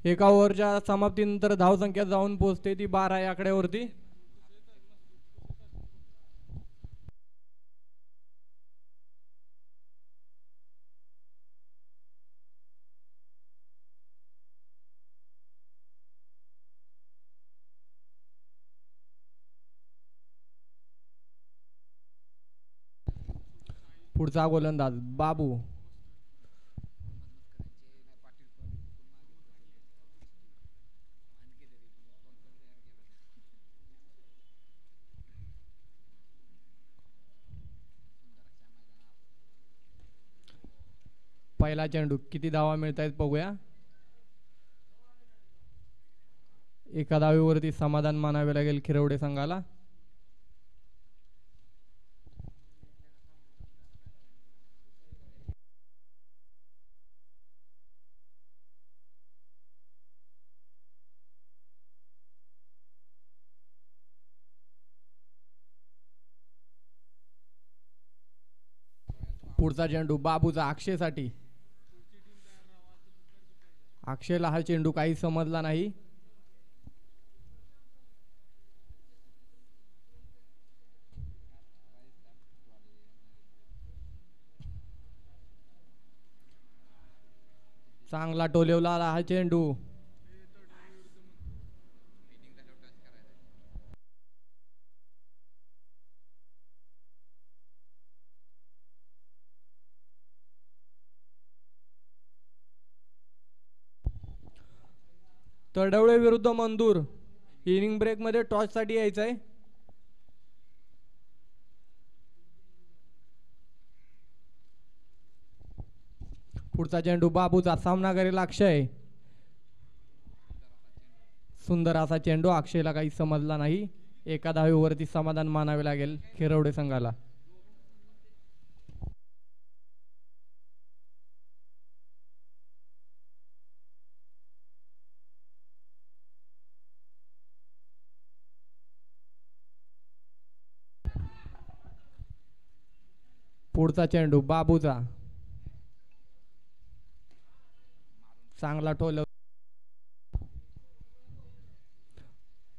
एका ओव्हरच्या समाप्तीनंतर धावसंख्या जाऊन पोहोचते ती 12 या आकड्यावरती. पुढचा गोलंदाज बाबू. पहिला चेंडू किती धावा मिळत आहेत बघूया. एका धावेवरती समाधान मानावे लागेल खिरवडे संघाला. पुढचा चेंडू बाबूचा अक्षयसाठी. अक्षयला हा चेंडू काही समजला नाही. चांगला टोलेवला हा चेंडू. तडवळे विरुद्ध मंदूर. इनिंग ब्रेक मध्ये टॉस साठी यायचंय. पुढचा चेंडू बाबूचा. सामना करेल अक्षय. सुंदर असा चेंडू. अक्षयला काही समजला नाही. एका धावेवरती समाधान मानावे लागेल खिरवडे संघाला. पुढचा चेंडू बाबूचा. चांगला टोल,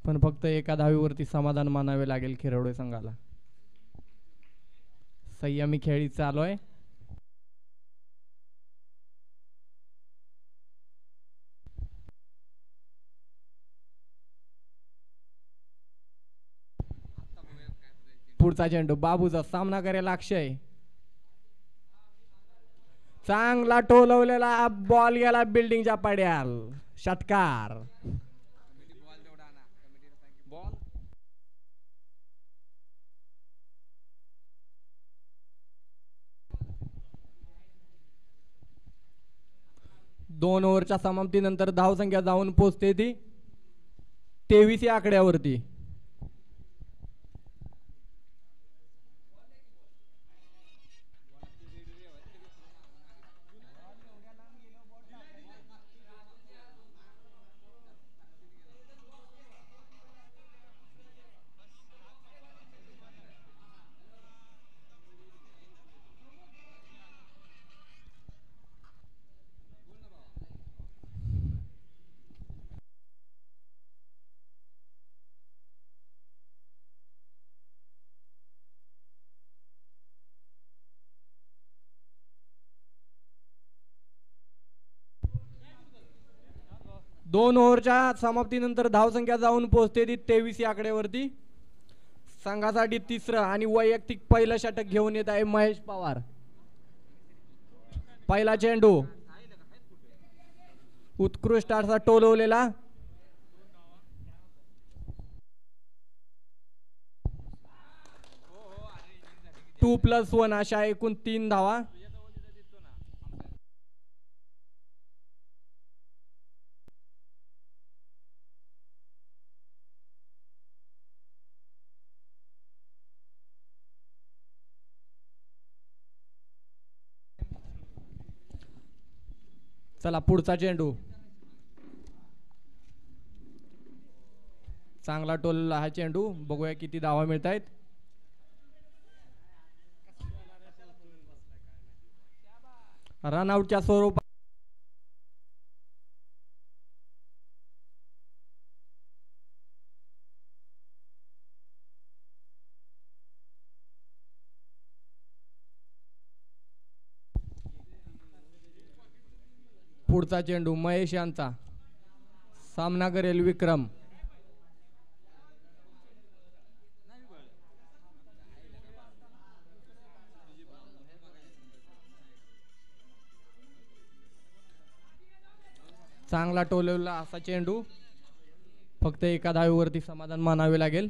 पण फक्त एका धावेवरती समाधान मानावे लागेल खिरवडे संघाला. संयमी खेळी चालू आहे. पुढचा चेंडू बाबूचा. सामना करेल अक्षय. चांगला टोलवलेला बॉल गेला बिल्डिंगच्या पाड्याल. षटकार. दोन ओव्हरच्या समाप्तीनंतर धावसंख्या जाऊन पोहोचते ती 23 या आकड्यावरती. दोन ओव्हरच्या समाप्तीनंतर धावसंख्या जाऊन पोहोचते ती 23 या आकड्यावरती. संघासाठी तिसरं आणि वैयक्तिक पहिलं षटक घेऊन येत आहे महेश पवार. पहिला चेंडू उत्कृष्ट असा टोलवलेला. 2+1 अशा एकूण 3 धावा. चला पुढचा चेंडू. चांगला टोलला हा चेंडू. बघूया किती धावा मिळत आहेत. रनआउटच्या स्वरूपात पुढचा चेंडू महेश यांचा, सामना करेल विक्रम. चांगला टोलवला असा चेंडू, फक्त एका धावेवरती समाधान मानावे लागेल.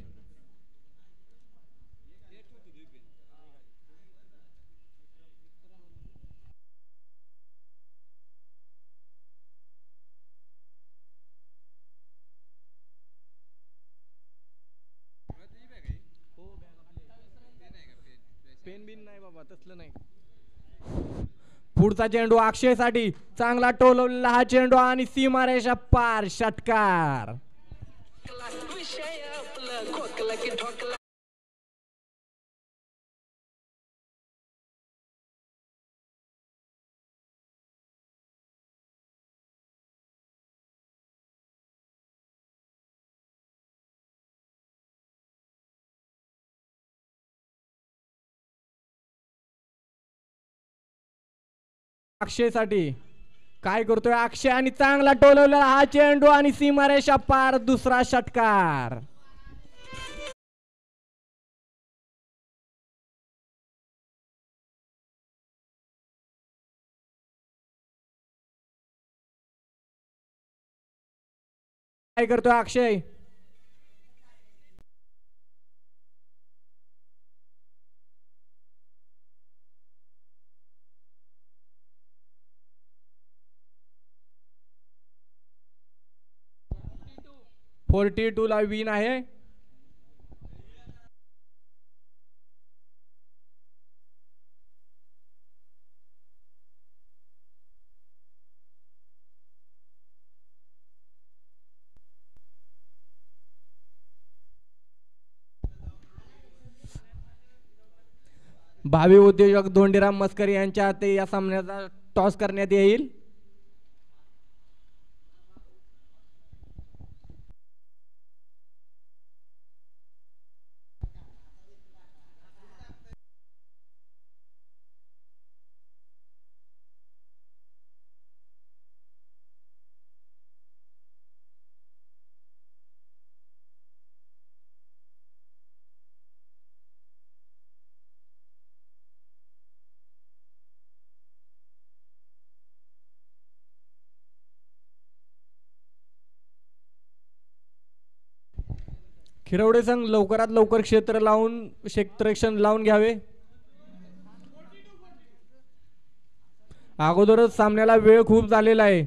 पेन बिन नाही बाबा, तसलं नाही. पुढचा चेंडू अक्षयसाठी, चांगला टोलवलेला हा चेंडू आणि सीमारेषा पार, षटकार. अक्षयसाठी काय करतोय अक्षय, आणि चांगला टोलवलेला हा चेंडू आणि सीमारेषा पार, दुसरा षटकार. काय करतोय अक्षय, .42 ला विन आहे. भावी उद्योजक धोंडीराम मस्करी यांच्या हाती या सामन्याचा टॉस करण्यात येईल. खिरवडे संघ लवकरात लवकर क्षेत्ररक्षण लावून घ्यावे. अगोदरच सामन्याला वेळ खूप झालेला आहे.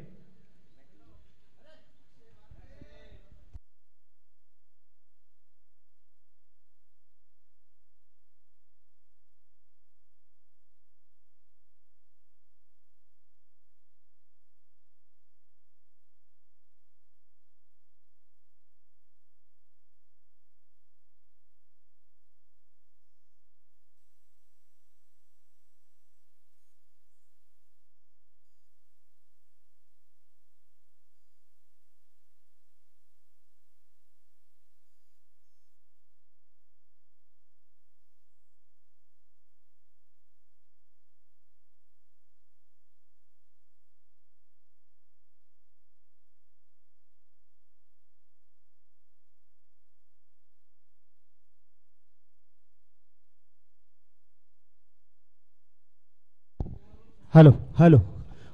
Hello hello.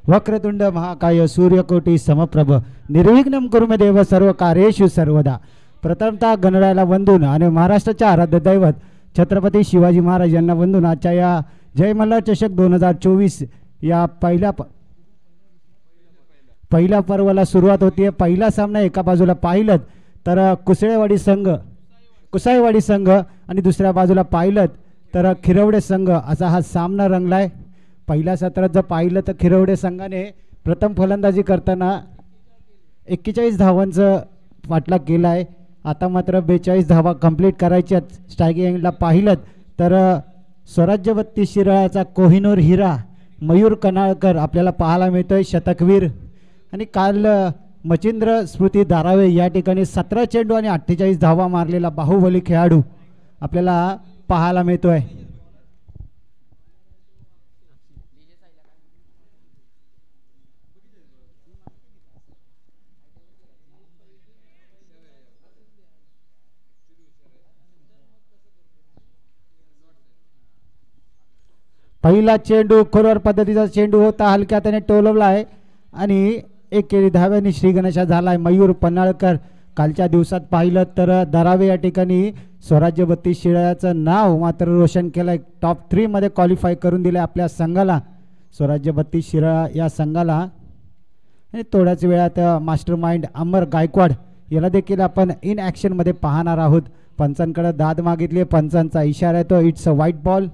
वक्रतुंड महाकाय सूर्यकोटी समप्रभ निर्विघ्नं कुरु मे देव सर्व कार्येषु सर्वदा. प्रथमतः गणरायाला वंदून आणि महाराष्ट्राच्या आराध्य दैवत छत्रपती शिवाजी महाराज यांना वंदून आजच्या या जय मल्हार चषक 2024 या पहिल्या पर्वाला सुरुवात होती. पहिला सामना एका बाजूला पाहिलं तर कुसाळेवाडी संघ आणि दुसऱ्या बाजूला पाहिलं तर खिरवडे संघ असा हा सामना रंगलाय. पहिल्या सत्रात जर पाहिलं तर खिरवडे संघाने प्रथम फलंदाजी करताना 41 धावांचं पाठलाग केला आहे. आता मात्र 42 धावा कंप्लीट करायच्या. स्ट्रायकिंग एंडला पाहिलं तर स्वराज्यवत्ती शिराळ्याचा कोहिनूर हिरा मयूर कनाळकर आपल्याला पाहायला मिळतोय, शतकवीर. आणि काल मचिंद्र स्मृती दारावे या ठिकाणी 17 चेंडू आणि 48 धावा मारलेला बाहुबली खेळाडू आपल्याला पाहायला मिळतोय. पहिला चेंडू खोलवर पद्धतीचा चेंडू होता, हलक्या त्याने टोलवला आहे आणि एकेरी धाव्याने श्री गणेशा झाला आहे मयूर पन्हाळकर. कालच्या दिवसात पाहिलं तर दरावे या ठिकाणी स्वराज्य 32 शिराळ्याचं नाव मात्र रोशन केलं आहे. टॉप 3 मध्ये क्वालिफाय करून दिलं आपल्या संघाला, स्वराज्य 32 शिराळा या संघाला. आणि थोड्याच वेळात मास्टर माइंड अमर गायकवाड याला देखील आपण इन ॲक्शनमध्ये पाहणार आहोत. पंचांकडे दाद मागितली, पंचांचा इशारा येतो, इट्स अ व्हाईट बॉल.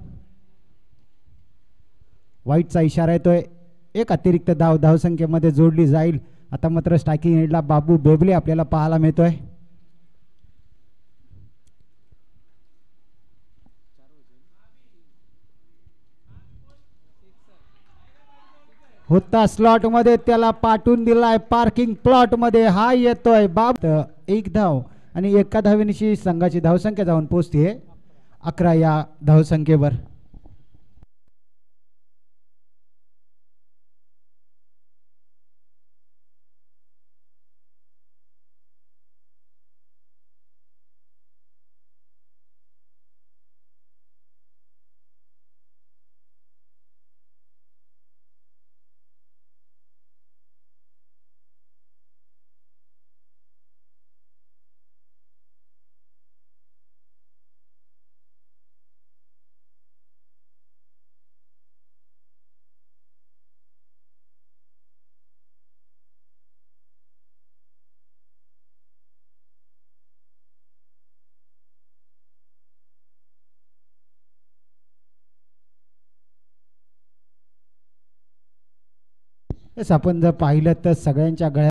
व्हाईटचा इशारा येतोय. एक अतिरिक्त धावसंख्येमध्ये जोडली जाईल. आता मात्र स्ट्रायकिंग एंडला बाबू बेबले आपल्याला पाहायला मिळतोय. होता स्लॉट मध्ये, त्याला पाठवून दिलाय पार्किंग प्लॉट मध्ये. हा येतोय बाब. एक धाव आणि एका धावेनिशी संघाची धावसंख्या जाऊन पोहोचते 11 या धावसंख्येवर. आपण जर पाहिलं तर सगळ्यांच्या गळ्यात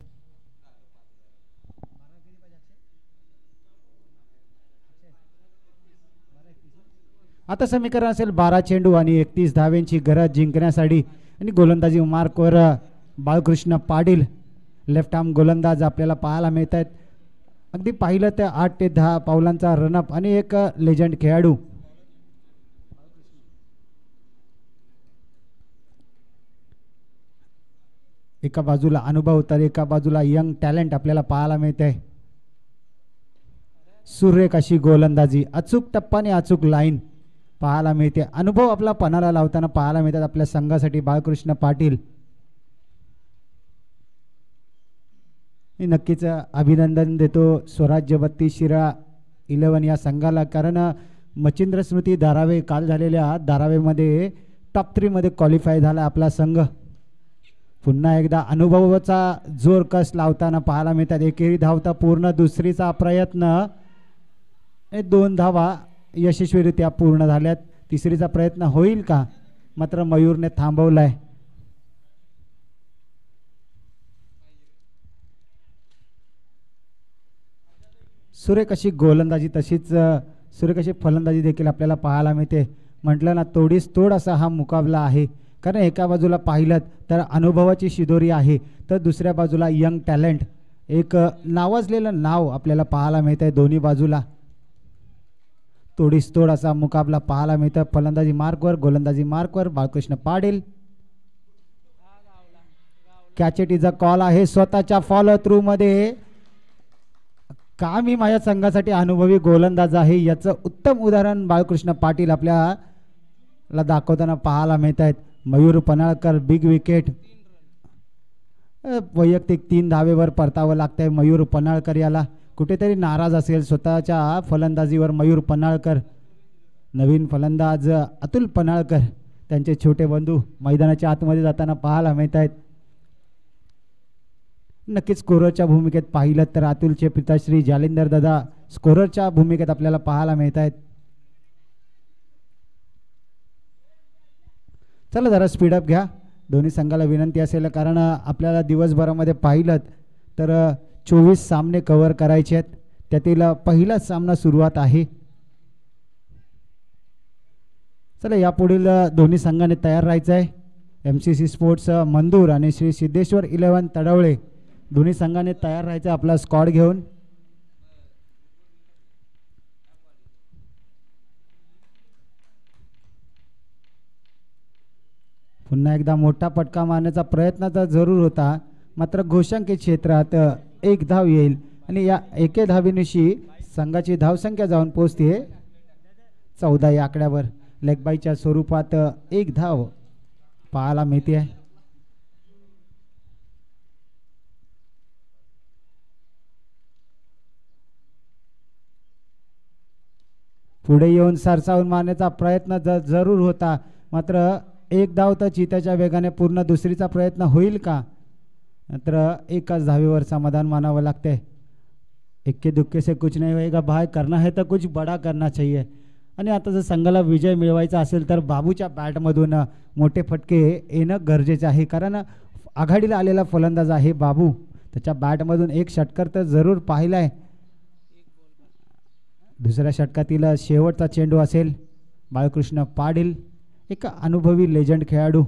आता समीकरण असेल 12 चेंडू आणि 31 धाव्यांची गरज जिंकण्यासाठी. आणि गोलंदाजी मार्कवर बाळकृष्ण पाटील लेफ्ट आर्म गोलंदाज आपल्याला पाहायला मिळत आहेत. अगदी पाहिलं तर 8 ते 10 पावलांचा रनअप आणि एक लेजंड खेळाडू. एका बाजूला अनुभव तर एका बाजूला यंग टॅलेंट आपल्याला पाहायला मिळते. सुरेख अशी गोलंदाजी, अचूक टप्पाने अचूक लाईन पाहायला मिळते. अनुभव आपला पणाला लावताना पाहायला मिळतात आपल्या संघासाठी बाळकृष्ण पाटील. नक्कीच अभिनंदन देतो स्वराज्य 32 शिराळा 11 या संघाला, कारण मच्छिंद्र स्मृती धारावे काल झालेल्या धारावेमध्ये टॉप 3 मध्ये क्वालिफाय झाला आपला संघ. पुन्हा एकदा अनुभवाचा जोर कस लावताना पाहायला मिळतात. एकेरी धावता पूर्ण, दुसरीचा प्रयत्न 2 धावा यशस्वीरित्या पूर्ण झाल्यात. तिसरीचा प्रयत्न होईल का, मात्र मयूरने थांबवलाय. सुरेख अशी गोलंदाजी तशीच सुरेख अशी फलंदाजी देखील आपल्याला पाहायला मिळते. म्हटलं ना, तोडीस तोड असा हा मुकाबला आहे, कारण एका बाजूला पाहिलं तर अनुभवाची शिदोरी आहे, तर दुसऱ्या बाजूला यंग टॅलेंट, एक नावाजलेलं नाव आपल्याला पाहायला मिळत आहे. दोन्ही बाजूला तोडीस तोड असा मुकाबला पाहायला मिळतं. फलंदाजी मार्कवर, गोलंदाजी मार्कवर बाळकृष्ण पाटील. कॅचेटीचा कॉल आहे स्वतःच्या फॉलो थ्रू मध्ये. का मी माझ्या संघासाठी अनुभवी गोलंदाज आहे याचं उत्तम उदाहरण बाळकृष्ण पाटील आपल्याला दाखवताना पाहायला मिळत आहेत. मयूर पन्हाळकर बिग विकेट, वैयक्तिक 3 धावेवर परतावं लागतंय मयूर पन्हाळकर याला. कुठेतरी नाराज असेल स्वतःच्या फलंदाजीवर मयूर पन्हाळकर. नवीन फलंदाज अतुल पन्हाळकर, त्यांचे छोटे बंधू मैदानाच्या आतमध्ये जाताना पाहायला मिळत आहेत. नक्कीच स्कोररच्या भूमिकेत पाहिलं तर अतुलचे पिताश्री जालिंदर दादा स्कोररच्या भूमिकेत आपल्याला पाहायला मिळत आहेत. चला जरा स्पीडअप घ्या, दोन्ही संघाला विनंती असेल, कारण आपल्याला दिवसभरामध्ये पाहिलं तर 24 सामने कव्हर करायचे आहेत. त्यातील पहिला सामना सुरुवात आहे. चला यापुढील दोन्ही संघाने तयार राहायचं आहे. MCC स्पोर्ट्स मंदूर आणि श्री सिद्धेश्वर 11 तडवळे दोन्ही संघाने तयार राहायचं आपला स्क्वॉड घेऊन. पुन्हा एकदा मोठा फटका मारण्याचा प्रयत्न तर जरूर होता, मात्र घोषांकित क्षेत्रात 1 धाव येईल आणि या एके धावेनिशी संघाची धावसंख्या जाऊन पोहोचते 14 या आकड्यावर. लेगबाईच्या स्वरूपात एक धाव पाहायला मिळते आहे. पुढे येऊन सरसावून मारण्याचा प्रयत्न जरूर होता, मात्र एक धाव तर चित्याच्या वेगाने पूर्ण दुसरीचा प्रयत्न होईल का, मात्र एकाच धावेवर समाधान मानावं लागते. इक्के दुक्के से कुछ नहीं होएगा भाई, करना है तो कुछ बड़ा करना चाहिए. आणि आता जर संघाला विजय मिळवायचा असेल तर बाबूच्या बॅटमधून मोठे फटके येणं गरजेचे आहे, कारण आघाडीला आलेला फलंदाज आहे बाबू. त्याच्या बॅटमधून एक षटकार तर जरूर पाहिलाय. दुसऱ्या षटकातील शेवटचा चेंडू असेल. बाळकृष्ण पाटील एक अनुभवी लेजंड खेळाडू.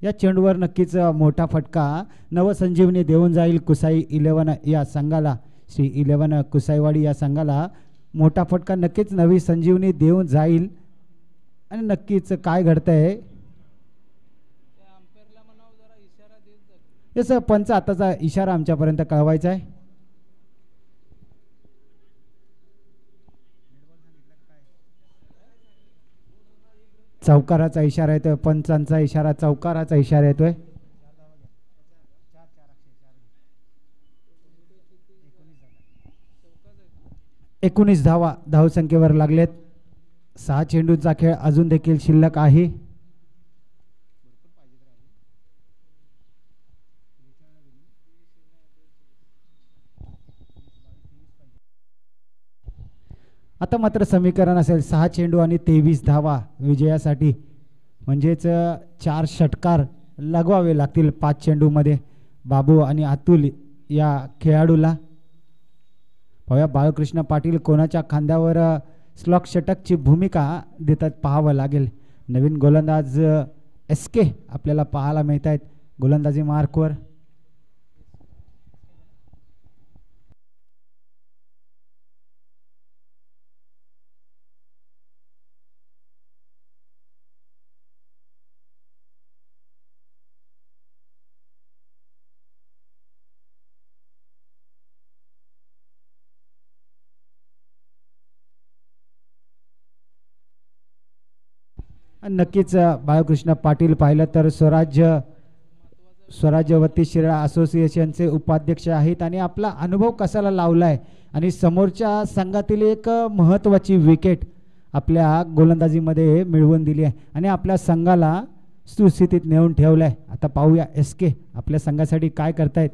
या चेंडूवर नक्कीच मोठा फटका नवसंजीवनी देऊन जाईल कुसाई 11 या संघाला. श्री 11 कुसाईवाडी या संघाला मोठा फटका नक्कीच नवी संजीवनी देऊन जाईल. आणि नक्कीच काय घडतंय याचा पंच आताचा इशारा आमच्यापर्यंत कळवायचा आहे. चौकाराचा इशारा येतोय, पंचांचा इशारा, चौकाराचा इशारा येतोय. एकोणीस धावा धावसंख्येवर लागलेत. 6 चेंडूंचा खेळ अजून देखील शिल्लक आहे. आता मात्र समीकरण असेल 6 चेंडू आणि 23 धावा विजयासाठी, म्हणजेच 4 षटकार लगवावे लागतील 5 चेंडूमध्ये बाबू आणि अतुल या खेळाडूला. पाहूया बाळकृष्ण पाटील कोणाच्या खांद्यावर स्लॉक षटकची भूमिका देतात पाहावं लागेल. नवीन गोलंदाज SK आपल्याला पाहायला मिळत आहेत गोलंदाजी मार्कवर. नक्कीच बाळकृष्ण पाटील पाहिलं तर स्वराज्यवती शिराळा असोसिएशनचे उपाध्यक्ष आहेत आणि आपला अनुभव कसाला लावलाय आणि समोरच्या संघातील एक महत्त्वाची विकेट आपल्या गोलंदाजीमध्ये मिळवून दिली आहे आणि आपल्या संघाला सुस्थितीत नेऊन ठेवलाय. आता पाहूया SK आपल्या संघासाठी काय करतायत.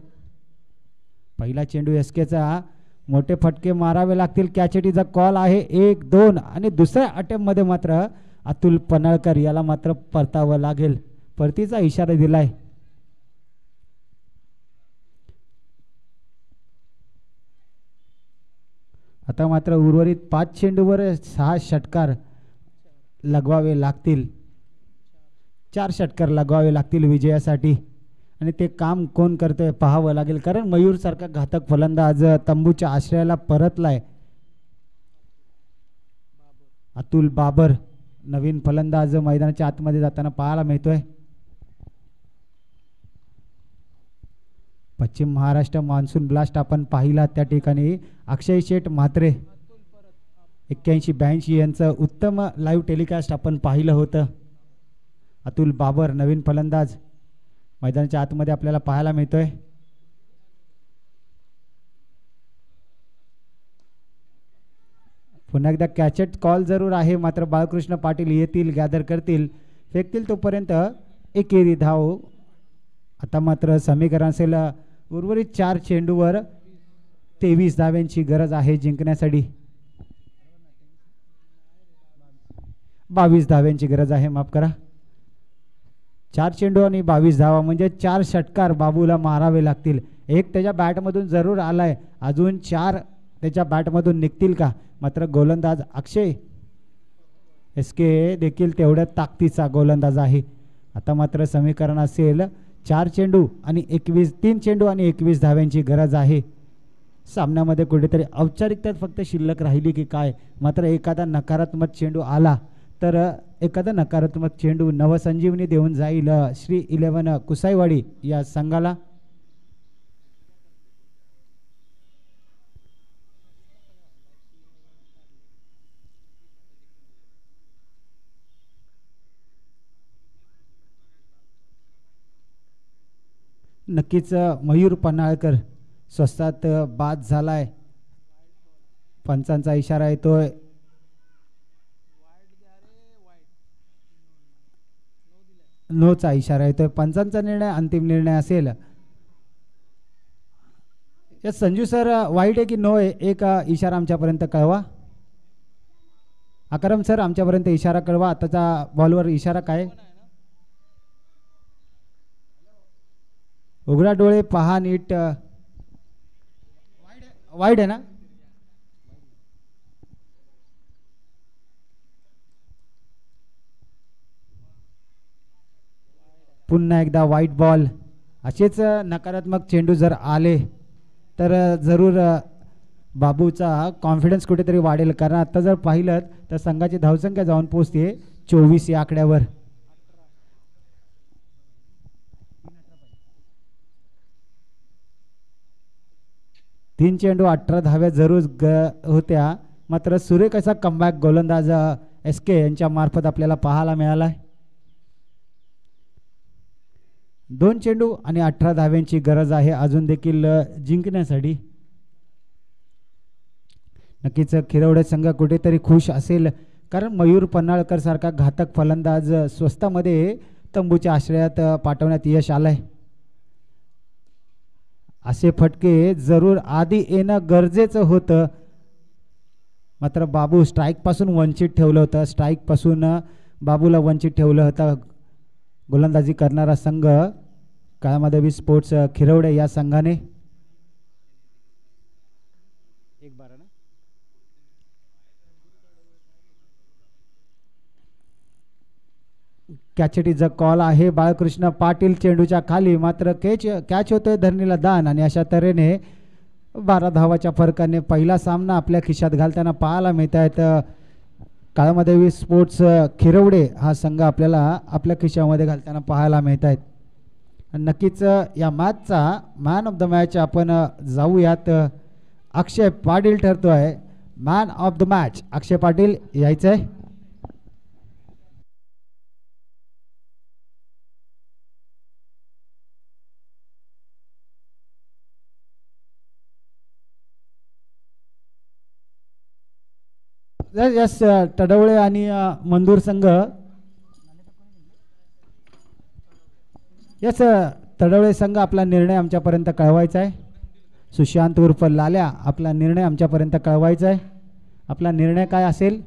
पहिला चेंडू SKचा, मोठे फटके मारावे लागतील. कॅचेटीचा कॉल आहे 1-2 आणि दुसऱ्या अटेम्प्टमध्ये मात्र अतुल पन्हाळकर याला मात्र परतावं लागेल. परतीचा इशारा दिलाय. आता मात्र उर्वरित 5 चेंडूवर 6 षटकार लगवावे लागतील. 4 षटकार लगवावे लागतील विजयासाठी आणि ते काम कोण करतोय पाहावं लागेल, कारण मयूर सारखा घातक फलंदाज तंबूच्या आश्रयाला परतलाय. अतुल बाबर नवीन फलंदाज मैदानाच्या आतमध्ये जाताना पाहायला मिळतोय. पश्चिम महाराष्ट्र मान्सून ब्लास्ट आपण पाहिला, त्या ठिकाणी अक्षय शेठ म्हात्रे 81-82 यांचं उत्तम लाईव्ह टेलिकास्ट आपण पाहिलं होतं. अतुल बाबर नवीन फलंदाज मैदानाच्या आतमध्ये आपल्याला पाहायला मिळतोय. पुन्हा एकदा कॅचेट कॉल जरूर आहे, मात्र बाळकृष्ण पाटील येतील, गॅदर करतील, फेकतील तोपर्यंत एकेरी धाव. आता मात्र समीकरण असेल उर्वरित 4 चेंडूवर 23 धाव्यांची गरज आहे जिंकण्यासाठी. 22 धाव्यांची गरज आहे, माफ करा. 4 चेंडू आणि 22 धावा म्हणजे 4 षटकार बाबूला मारावे लागतील. एक त्याच्या बॅटमधून जरूर आलाय, अजून 4 त्याच्या बॅटमधून निघतील का, मात्र गोलंदाज अक्षय SK देखील तेवढ्या ताकदीचा गोलंदाज आहे. आता मात्र समीकरण असेल 4 चेंडू आणि 3 चेंडू आणि 21 धाव्यांची गरज आहे. सामन्यामध्ये कुठेतरी औपचारिकता फक्त शिल्लक राहिली की काय, मात्र एखादा नकारात्मक चेंडू आला तर एखादा नकारात्मक चेंडू नवसंजीवनी देऊन जाईल श्री 11 कुसाईवाडी या संघाला. नक्कीच मयूर पन्हाळकर स्वस्तात बाद झालाय. पंचांचा इशारा येतोय. नोचा इशारा येतोय. पंचांचा निर्णय अंतिम निर्णय असेल. या संजू सर वाईट आहे की नो आहे एक इशारा आमच्यापर्यंत कळवा. अकरम सर आमच्यापर्यंत इशारा कळवा. आताचा बॉलवर इशारा काय? उघडा डोळे पहा नीट. वाईड आहे ना? पुन्हा एकदा वाईट बॉल. असेच नकारात्मक चेंडू जर आले तर जरूर बाबूचा कॉन्फिडन्स कुठेतरी वाढेल. कारण आता जर पाहिलं तर संघाची धावसंख्या जाऊन पोहोचते 24 या आकड्यावर. तीन चेंडू 18 धाव्या जरूर होत्या. मात्र सुरेख असा कमबॅक गोलंदाज SK यांच्या मार्फत आपल्याला पाहायला मिळाला. 2 चेंडू आणि 18 धाव्यांची गरज आहे अजून देखील जिंकण्यासाठी. नक्कीच खिरवडे संघ कुठेतरी खुश असेल कारण मयूर पन्हाळकर सारखा घातक फलंदाज स्वस्तामध्ये तंबूच्या आश्रयात पाठवण्यात यश आलंय. असे फटके जरूर आधी येणं गरजेचं होतं. मात्र बाबू स्ट्राईक पासून वंचित ठेवलं होतं. स्ट्राईक पासून बाबूला वंचित ठेवलं होतं. गोलंदाजी करणारा संघ काळामाधवी स्पोर्ट्स खिरवडे या संघाने. एक बारा ना कॅचेटीचा कॉल आहे. बाळकृष्ण पाटील चेंडूच्या खाली. मात्र कॅच होतोय धरणीला दान आणि अशा तऱ्हेने 12 धावाच्या फरकाने पहिला सामना आपल्या खिशात घालताना पाहायला मिळत आहेत. काळामाधवी स्पोर्ट्स खिरवडे हा संघ आपल्याला आपल्या खिशामध्ये घालताना पाहायला मिळत आहेत. नक्कीच या मॅचचा मॅन ऑफ द मॅच आपण जाऊयात. अक्षय पाटील ठरतोय man of the match. Akshay Patil यायचंय. यस तडवळे आणि मंदूर संघ. यस तडवळे संघ आपला निर्णय आमच्यापर्यंत कळवायचा आहे. सुशांत उर्फ लाल्या आपला निर्णय आमच्यापर्यंत कळवायचा आहे. आपला निर्णय काय असेल?